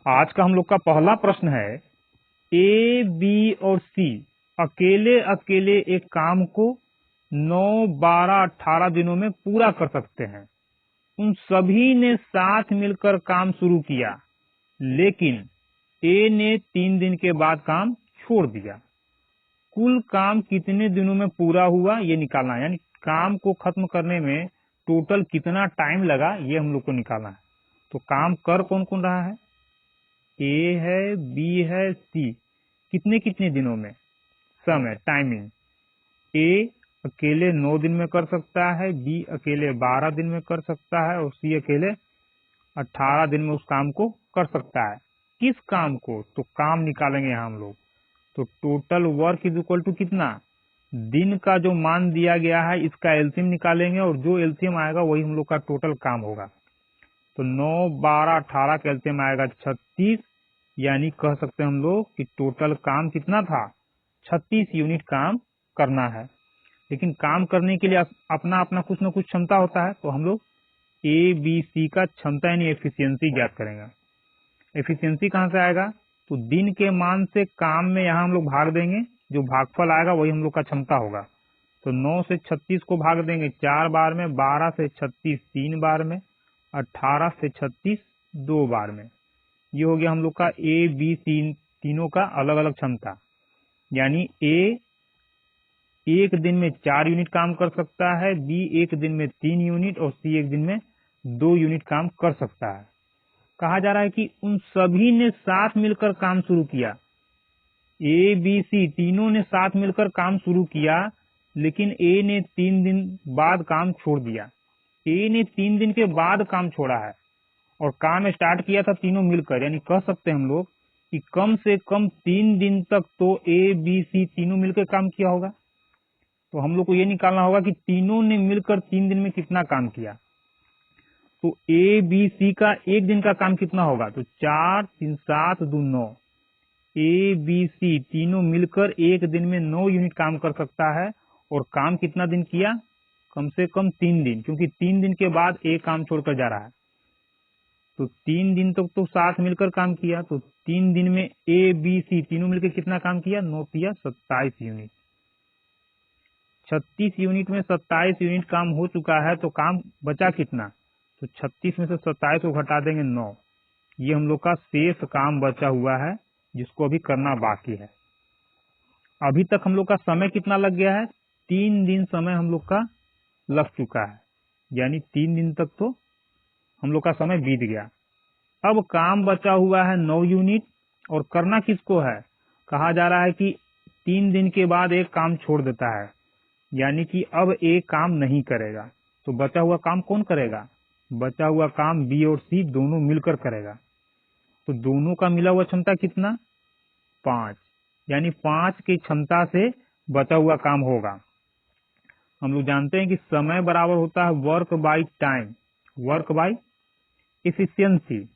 आज का हम लोग का पहला प्रश्न है, ए, बी और सी अकेले अकेले एक काम को 9, 12, 18 दिनों में पूरा कर सकते हैं। उन सभी ने साथ मिलकर काम शुरू किया, लेकिन ए ने 3 दिन के बाद काम छोड़ दिया। कुल काम कितने दिनों में पूरा हुआ ये निकालना है, यानी काम को खत्म करने में टोटल कितना टाइम लगा ये हम लोग को निकालना है। तो काम कर कौन कौन रहा है? ए है, बी है, सी। कितने कितने दिनों में? समय, टाइमिंग। ए अकेले 9 दिन में कर सकता है, बी अकेले 12 दिन में कर सकता है और सी अकेले 18 दिन में उस काम को कर सकता है। किस काम को? तो काम निकालेंगे यहाँ हम लोग। तो total work is equal to कितना? दिन का जो मान दिया गया है इसका एलसीएम निकालेंगे और जो एलसीएम आएगा वही हम लोग का टोटल काम होगा। तो 9, 12, 18 का एलसीएम आएगा 36, यानी कह सकते हैं हम लोग कि टोटल काम कितना था? 36 यूनिट काम करना है। लेकिन काम करने के लिए अपना अपना कुछ न कुछ क्षमता होता है, तो हम लोग ए, बी, सी का क्षमता यानी एफिशिएंसी ज्ञात करेंगे। एफिशिएंसी कहाँ से आएगा? तो दिन के मान से काम में यहाँ हम लोग भाग देंगे, जो भागफल आएगा वही हम लोग का क्षमता होगा। तो 9 से 36 को भाग देंगे 4 बार में, 12 से 36 3 बार में, 18 से 36 2 बार में। ये हो गया हम लोग का ए, बी, सी तीनों का अलग अलग क्षमता। यानी ए 1 दिन में 4 यूनिट काम कर सकता है, बी 1 दिन में 3 यूनिट और सी 1 दिन में 2 यूनिट काम कर सकता है। कहा जा रहा है कि उन सभी ने साथ मिलकर काम शुरू किया। ए, बी, सी तीनों ने साथ मिलकर काम शुरू किया, लेकिन ए ने 3 दिन बाद काम छोड़ दिया। ए ने 3 दिन के बाद काम छोड़ा है और काम स्टार्ट किया था तीनों मिलकर, यानी कह सकते हैं हम लोग कि कम से कम 3 दिन तक तो ए, बी, सी तीनों मिलकर काम किया होगा। तो हम लोग को ये निकालना होगा कि तीनों ने मिलकर 3 दिन में कितना काम किया। तो ए, बी, सी का एक दिन का काम कितना होगा? तो 4, 3, 7, 2, 9। ए, बी, सी तीनों मिलकर एक दिन में 9 यूनिट काम कर सकता है। और काम कितना दिन किया? कम से कम 3 दिन, क्योंकि 3 दिन के बाद ए काम छोड़कर जा रहा है। तो 3 दिन तक तो साथ मिलकर काम किया। तो 3 दिन में ए, बी, सी तीनों मिलकर कितना काम किया? 9 किया 27 यूनिट। 36 यूनिट में 27 यूनिट काम हो चुका है, तो काम बचा कितना? तो 36 में से 27 को घटा देंगे 9। ये हम लोग का शेष काम बचा हुआ है, जिसको अभी करना बाकी है। अभी तक हम लोग का समय कितना लग गया है? 3 दिन समय हम लोग का लग चुका है, यानी 3 दिन तक तो हम लोग का समय बीत गया। अब काम बचा हुआ है 9 यूनिट, और करना किसको है? कहा जा रहा है कि 3 दिन के बाद एक काम छोड़ देता है, यानी कि अब एक काम नहीं करेगा। तो बचा हुआ काम कौन करेगा? बचा हुआ काम बी और सी दोनों मिलकर करेगा। तो दोनों का मिला हुआ क्षमता कितना? 5, यानी 5 की क्षमता से बचा हुआ काम होगा। हम लोग जानते हैं कि समय बराबर होता है work by time, work by efficiency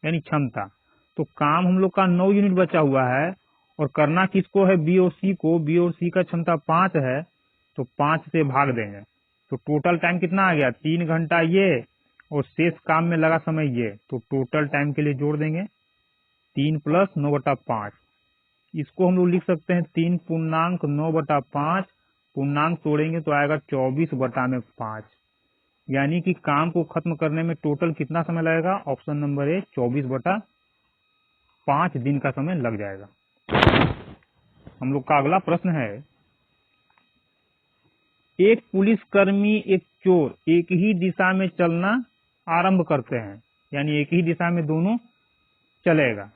यानी क्षमता। तो काम हम लोग का 9 यूनिट बचा हुआ है, और करना किसको है? बी और सी को। बी और सी का क्षमता 5 है, तो 5 से भाग देंगे। तो टोटल टाइम कितना आ गया? 3 घंटा ये, और शेष काम में लगा समय ये। तो टोटल टाइम के लिए जोड़ देंगे 3 + 9/5। इसको हम लोग लिख सकते हैं 3.9/5। पूर्णांक तोड़ेंगे तो आएगा 24/5। यानी कि काम को खत्म करने में टोटल कितना समय लगेगा? ऑप्शन नंबर ए 24/5 दिन का समय लग जाएगा। हम लोग का अगला प्रश्न है, एक पुलिसकर्मी एक चोर एक ही दिशा में चलना आरंभ करते हैं, यानी एक ही दिशा में दोनों चलेगा,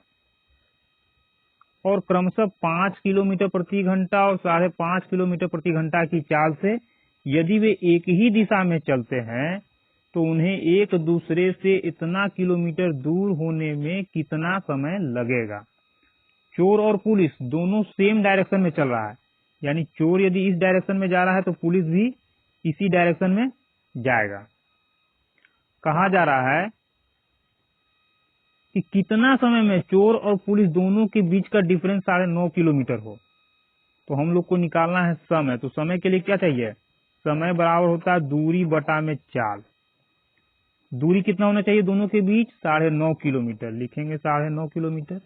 और क्रमशः 5 किलोमीटर प्रति घंटा और 5.5 किलोमीटर प्रति घंटा की चाल से यदि वे एक ही दिशा में चलते हैं, तो उन्हें एक दूसरे से इतना किलोमीटर दूर होने में कितना समय लगेगा? चोर और पुलिस दोनों सेम डायरेक्शन में चल रहा है, यानी चोर यदि इस डायरेक्शन में जा रहा है तो पुलिस भी इसी डायरेक्शन में जाएगा। कहा जा रहा है कि कितना समय में चोर और पुलिस दोनों के बीच का डिफरेंस 9.5 किलोमीटर हो। तो हम लोग को निकालना है समय। तो समय के लिए क्या चाहिए? समय बराबर होता है दूरी बटा में चाल। दूरी कितना होना चाहिए दोनों के बीच? 9.5 किलोमीटर। लिखेंगे 9.5 किलोमीटर।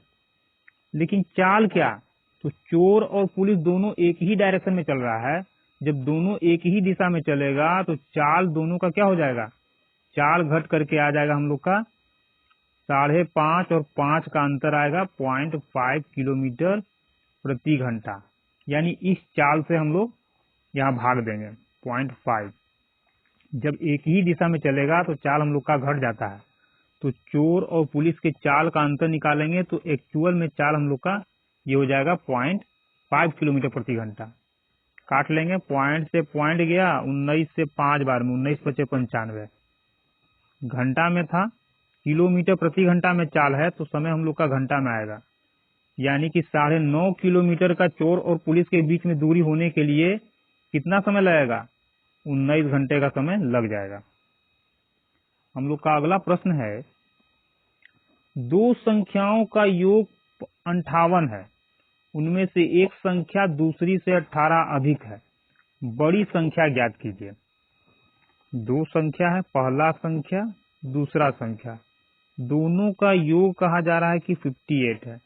लेकिन चाल क्या? तो चोर और पुलिस दोनों एक ही डायरेक्शन में चल रहा है। जब दोनों एक ही दिशा में चलेगा तो चाल दोनों का क्या हो जाएगा? चाल घट करके आ जाएगा हम लोग का 5.5 और 5 का अंतर आएगा 0.5 किलोमीटर प्रति घंटा। यानी इस चाल से हम लोग यहाँ भाग देंगे 0.5। जब एक ही दिशा में चलेगा तो चाल हम लोग का घट जाता है। तो चोर और पुलिस के चाल का अंतर निकालेंगे तो एक्चुअल में चाल हम लोग का ये हो जाएगा 0.5 किलोमीटर प्रति घंटा। काट लेंगे, पॉइंट से पॉइंट गया 19 से 5 बार में 19 × 5 = 95। घंटा में था, किलोमीटर प्रति घंटा में चाल है तो समय हम लोग का घंटा में आएगा। यानी कि 9.5 किलोमीटर का चोर और पुलिस के बीच में दूरी होने के लिए कितना समय लगेगा? 19 घंटे का समय लग जाएगा। हम लोग का अगला प्रश्न है, दो संख्याओं का योग 58 है, उनमें से एक संख्या दूसरी से 18 अधिक है, बड़ी संख्या ज्ञात कीजिए। दो संख्या है, पहला संख्या दूसरा संख्या, दोनों का योग कहा जा रहा है कि 58 है।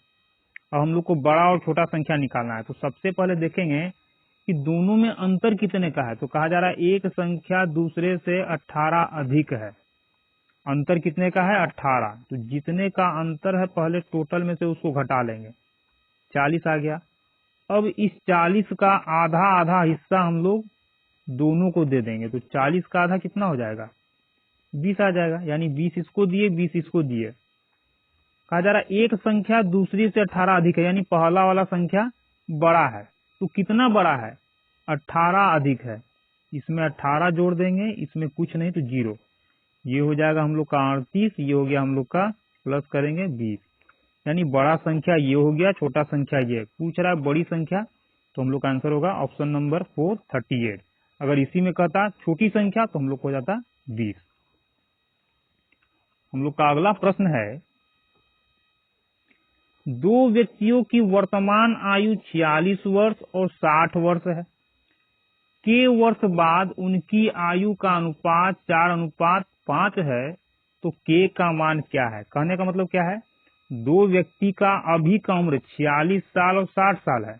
अब हम लोग को बड़ा और छोटा संख्या निकालना है। तो सबसे पहले देखेंगे कि दोनों में अंतर कितने का है। तो कहा जा रहा है एक संख्या दूसरे से 18 अधिक है। अंतर कितने का है? 18। तो जितने का अंतर है पहले टोटल में से उसको घटा लेंगे, 40 आ गया। अब इस 40 का आधा आधा हिस्सा हम लोग दोनों को दे देंगे। तो 40 का आधा कितना हो जाएगा? 20 आ जाएगा। यानी 20 इसको दिए, 20 इसको दिए। कहा जा रहा है एक संख्या दूसरी से 18 अधिक है, यानी पहला वाला संख्या बड़ा है। तो कितना बड़ा है? 18 अधिक है। इसमें 18 जोड़ देंगे, इसमें कुछ नहीं तो 0। ये हो जाएगा हम लोग का 38, ये हो गया हम लोग का, प्लस करेंगे 20। यानी बड़ा संख्या ये हो गया, छोटा संख्या ये। पूछ रहा है बड़ी संख्या, तो हम लोग का आंसर होगा ऑप्शन नंबर 4, 38। अगर इसी में कहता छोटी संख्या तो हम लोग को हो जाता 20। हम लोग का अगला प्रश्न है, दो व्यक्तियों की वर्तमान आयु 46 वर्ष और 60 वर्ष है। के वर्ष बाद उनकी आयु का अनुपात 4:5 है, तो के का मान क्या है? कहने का मतलब क्या है? दो व्यक्ति का अभी का उम्र 46 साल और 60 साल है।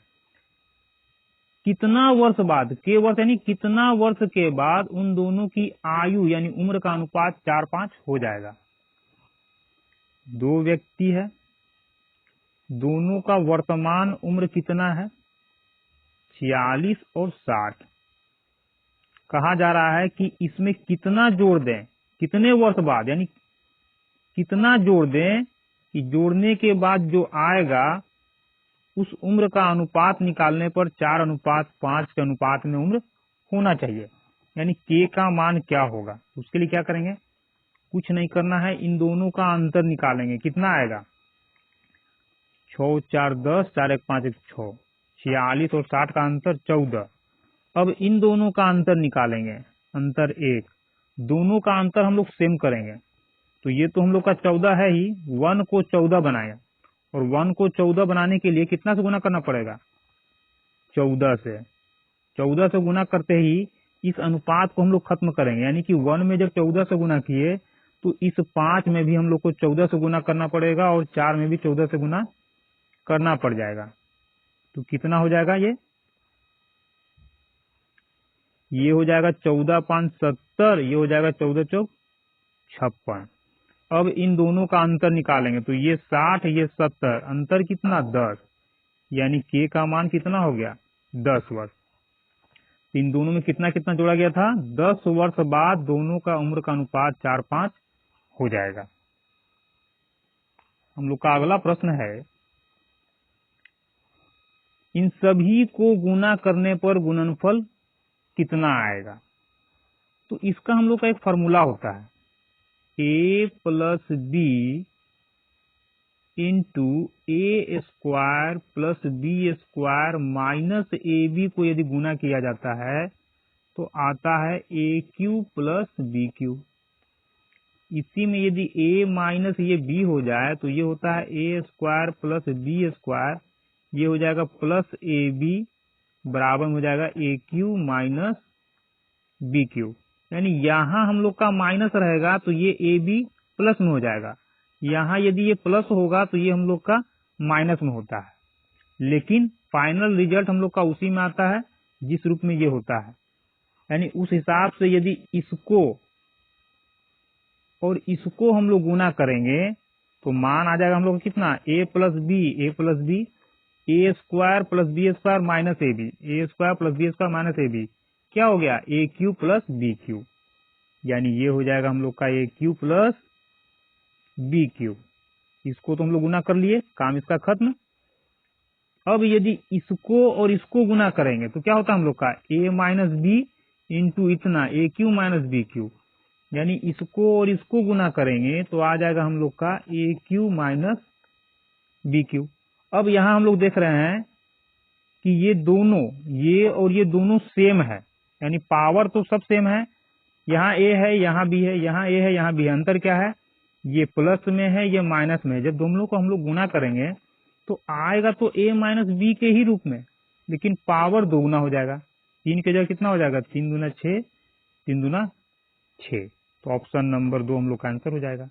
कितना वर्ष बाद, के वर्ष यानी कितना वर्ष के बाद उन दोनों की आयु यानी उम्र का अनुपात 4:5 हो जाएगा। दो व्यक्ति है, दोनों का वर्तमान उम्र कितना है? 46 और 60। कहा जा रहा है कि इसमें कितना जोड़ दें, कितने वर्ष बाद, यानी कितना जोड़ दें कि जोड़ने के बाद जो आएगा उस उम्र का अनुपात निकालने पर 4:5 के अनुपात में उम्र होना चाहिए। यानी के का मान क्या होगा? उसके लिए क्या करेंगे? कुछ नहीं करना है, इन दोनों का अंतर निकालेंगे। कितना आएगा? 6 4 10, 4 1 5 1 6, 46 और 60 का अंतर 14। अब इन दोनों का अंतर निकालेंगे, अंतर 1। दोनों का अंतर हम लोग सेम करेंगे। तो ये तो हम लोग का 14 है ही, 1 को 14 बनाएगा। और 1 को 14 बनाने के लिए कितना से गुना करना पड़ेगा? 14 से। 14 से गुना करते ही इस अनुपात को हम लोग खत्म करेंगे। यानी कि 1 में जब 14 से गुना किए तो इस 5 में भी हम लोग को 14 से गुना करना पड़ेगा और 4 में भी 14 से गुना करना पड़ जाएगा। तो कितना हो जाएगा? ये हो जाएगा 14 5 70, ये हो जाएगा 14 चौक 56। अब इन दोनों का अंतर निकालेंगे। तो ये 60, ये 70, अंतर कितना? 10। यानी के का मान कितना हो गया? 10 वर्ष। इन दोनों में कितना कितना जोड़ा गया था? 10 वर्ष बाद दोनों का उम्र का अनुपात 4:5 हो जाएगा। हम लोग का अगला प्रश्न है, इन सभी को गुना करने पर गुणनफल कितना आएगा? तो इसका हम लोग का एक फॉर्मूला होता है, a + b × a² + b² - ab को यदि गुना किया जाता है तो आता है aq + bq। इसी में यदि a माइनस ये b हो जाए तो ये होता है a² + b², ये हो जाएगा प्लस ab बराबर हो जाएगा aq - bq। यानी यहाँ हम लोग का माइनस रहेगा तो ये ए बी प्लस में हो जाएगा, यहाँ यदि ये प्लस होगा तो ये हम लोग का माइनस में होता है, लेकिन फाइनल रिजल्ट हम लोग का उसी में आता है जिस रूप में ये होता है। यानी उस हिसाब से यदि इसको और इसको हम लोग गुना करेंगे तो मान आ जाएगा हम लोग कितना, A plus B A square plus B square minus A B, A square plus B square minus A B, क्या हो गया A cube plus B cube, यानी ये हो जाएगा हम लोग का A cube plus B cube. इसको तो हम लोग गुना कर लिए, काम इसका खत्म। अब यदि इसको और इसको गुना करेंगे तो क्या होता है हम लोग का ए माइनस बी इंटू इतना ए क्यू माइनस बी क्यू, यानी इसको और इसको गुना करेंगे तो आ जाएगा हम लोग का A Q minus B Q. अब यहाँ हम लोग देख रहे हैं कि ये दोनों, ये और ये दोनों सेम है, यानी पावर तो सब सेम है, यहाँ ए है यहाँ बी है, यहाँ ए है यहाँ बी है, अंतर क्या है, ये प्लस में है ये माइनस में है। जब दोनों को हम लोग गुना करेंगे तो आएगा तो ए माइनस बी के ही रूप में, लेकिन पावर दोगुना हो जाएगा, 3 के जगह कितना हो जाएगा 3 दूना 6, 3 दूना 6, तो ऑप्शन नंबर 2 हम लोग का आंसर हो जाएगा।